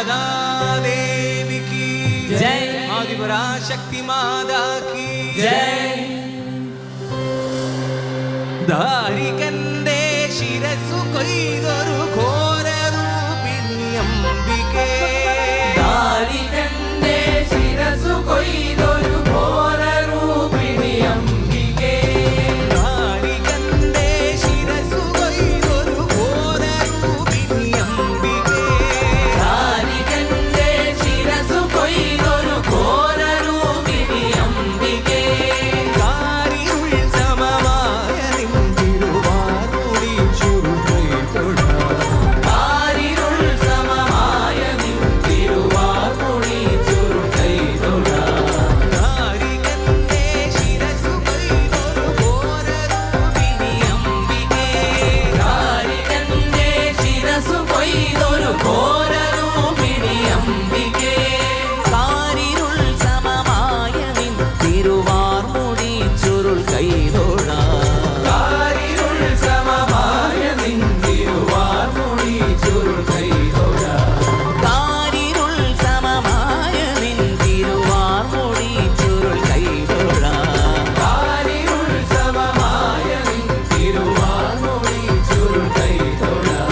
शारदा देवी की जय, आदिपराशक्ति माता की जय. ധാരികന്റെ ശിരസ്സു കൊയ്തൊരു ഘോരരൂപിണി അംബികേ, ധാരികന്റെ ശിരസ്സു കൊയ്തൊരു ഘോരരൂപിണി അംബികേ, ധാരികന്റെ ശിരസ്സു കൊയ്തൊരു ഘോരരൂപിണി അംബികേ, ധാരികന്റെ ശിരസ്സു കൊയ്തൊരു ഘോരരൂപിണി അംബികേ, കാരിരുൾ സമമായ നിൻ തിരുവാർമുടി ചുരുൾ തൊഴാം, കാരിരുൾ സമമായ നിൻ തിരുവാർമുടി ചുരുൾ തൊഴാം, ധാരികന്റെ ശിരസ്സു കൊയ്തൊരു ഘോരരൂപിണി അംബികേ, ധാരികന്റെ ശിരസ്സു കൊയ്തൊരു ഘോരരൂപിണി അംബികേ, കാരിരുൾ സമമായ നിൻ തിരുവാർമുടി ചുരുൾ കൈതൊഴാം, കാരിരുൾ സമമായ നിൻ തിരുവാർമുടി ചുരുൾ തൊഴാം, കാരിരുൾ സമമായ നിൻ തിരുവാർമുടി ചുരുൾ കൈതൊഴാം, കാരിരുൾ സമമായ നിൻ തിരുവാർമുടി ചുരുൾ തൊഴാം.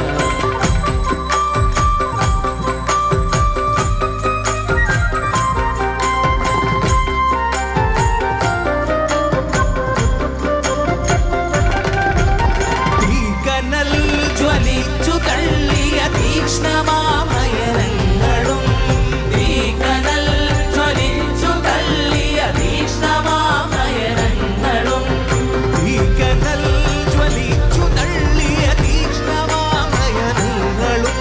തീക്കനൽ ജ്വലിച്ചു തള്ളിയ തീക്ഷ്ണമാമയനങ്ങളും, തീക്കനൽ ജ്വലിച്ചു തള്ളിയ തീക്ഷ്ണമാനയനങ്ങളും, തീക്കനൽ ജ്വലിച്ചു തള്ളിയ തീക്ഷ്ണമാമയനങ്ങളും,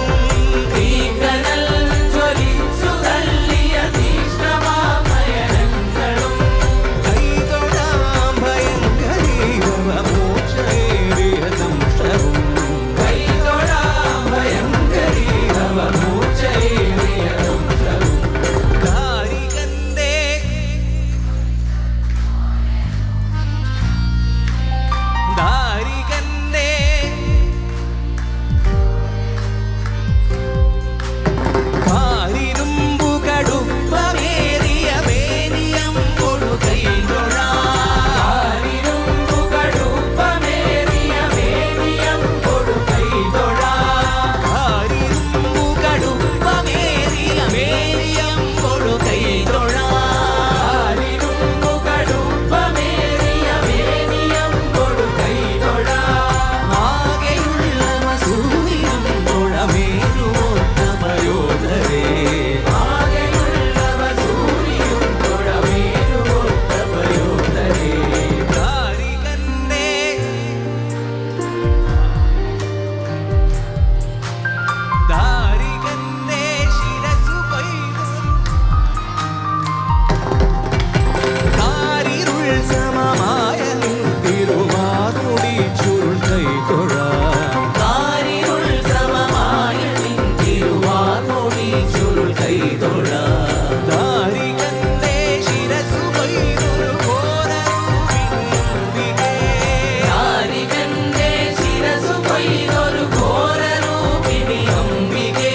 തീക്കനൽ ജ്വലിച്ചു തള്ളിയ തീക്ഷ്ണമാനയനങ്ങളും, കൈതൊഴാം ഭയങ്കരീവ മോക്ഷേറിയ സംശവും, കൈതൊഴാം ഭയങ്കരീരവ മൂർച്ചയേറിയ ദംശവും, ധാരികന്റെ ധാരികന്റെ കാരിരുമ്പു കടുപ്പമേറിയ വേനിയം കൊടുകൈതൊഴാം, കാരിരുമ്പു കടുപ്പമേറിയ വേനിയം കൊടുകൈതൊഴാം, കാരിരുമ്പു കടുപ്പമേറിയ വേനിയം കൊടുകൈതൊഴാം, കാരിരുമ്പു കടുപ്പമേറിയ വേനിയം കൊടുകൈതൊഴാം, ആകെയുള്ള വസൂരിയും തുഴമേറുവോത്ത പയോധരേ, ആകെയുള്ളവ സൂര്യനും തുഴമേറുവോത്ത പയോധരേ, ധാരികന്റെ ധാരികന്റെ ശിരസ്സു കൊയ്തൊരു കാരിരുൾ സമമായ നിൻ തിരുവാർമുടി ചുരുൾ കൈതൊഴാം, കാരിരുൾ സമമായ നിൻ തിരുവാർമുടി ചുരുൾ തൊഴാം, ധാരികന്റെ ശിരസ്സു കൊയ്തൊരു ഘോരരൂപിണി അംബികേ, ധാരികന്റെ ശിരസ്സു കൊയ്തൊരു ഘോരരൂപിണി അംബികേ,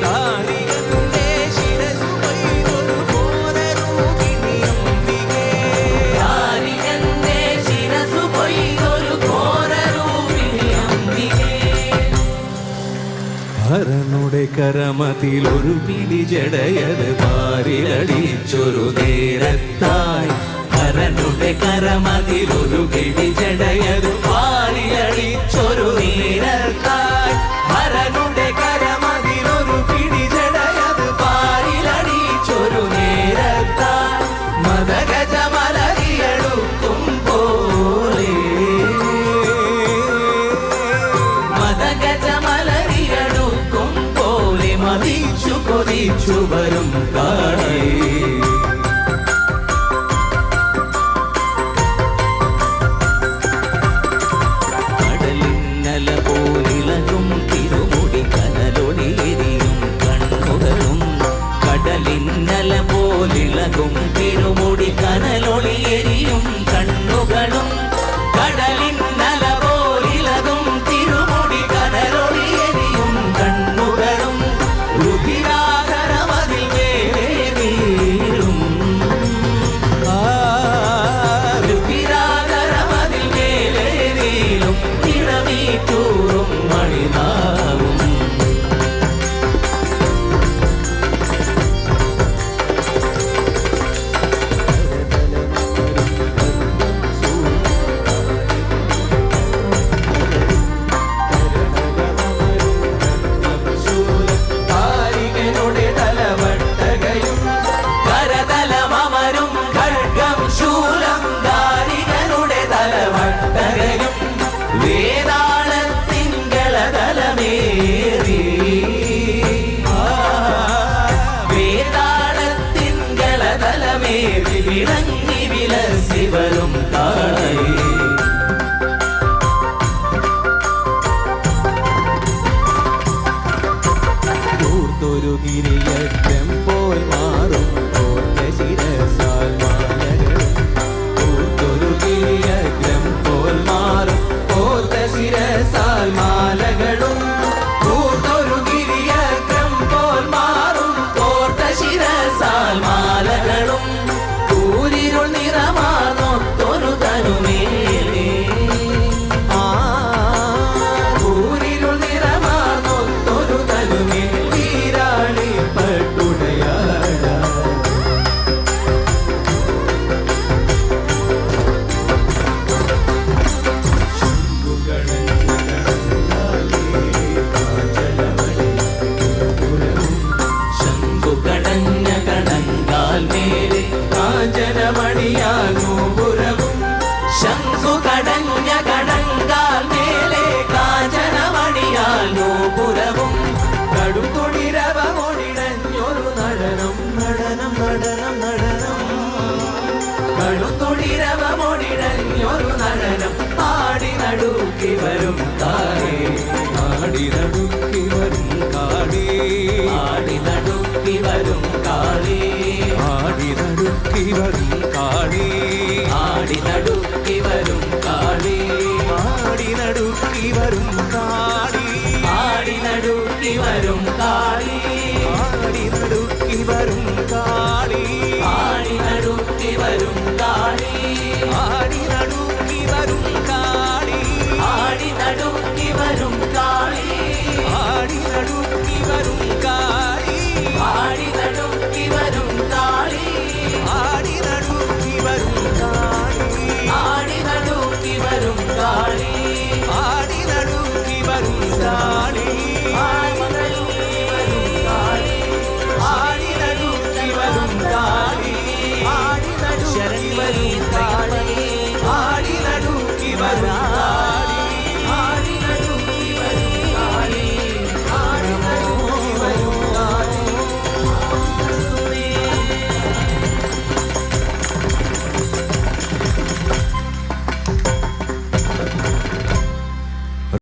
ധാരികന്റെ ശിരസ്സു കൊയ്തൊരു ഘോരരൂപിണി അംബികേ, ധാരികന്റെ ശിരസ്സു കൊയ്തൊരു ഘോരരൂപിണി അംബികേ, ഹരനുടെ കരമതിലൊരു പിടി ജടയത് പാരിലടിച്ചൊരു നേരത്തായി, ഹരനുടെ കരമതിലൊരു പിടി ജടയത് പാലിലടിച്ചൊരു നേരത്തായി, ഹരനുടെ കരമതിലൊരു പിടി ജടയത് പാലിലടിച്ചൊരു നേരത്തായി, മദഗജമലരിയെടുക്കും പോലെ, മദഗജമലരിയെടുക്കും പോലെ മതിച്ചു കൊതിച്ചു വരും കാണേ, കടലിന്നല പോലിളകും തിരുമുടി കനലൊളിയെരിയും കണ്ണുകളും, കടലിന്നല പോലിളകും തിരുമുടി കനലൊളിയെരിയും കണ്ണുകളും, കടലിന്നല പോലിളകും തിരുമുടി കനലൊളിയെരിയും കണ്ണുകളും, രുതിരാഗ ആടി നടുക്കി വരും കാലം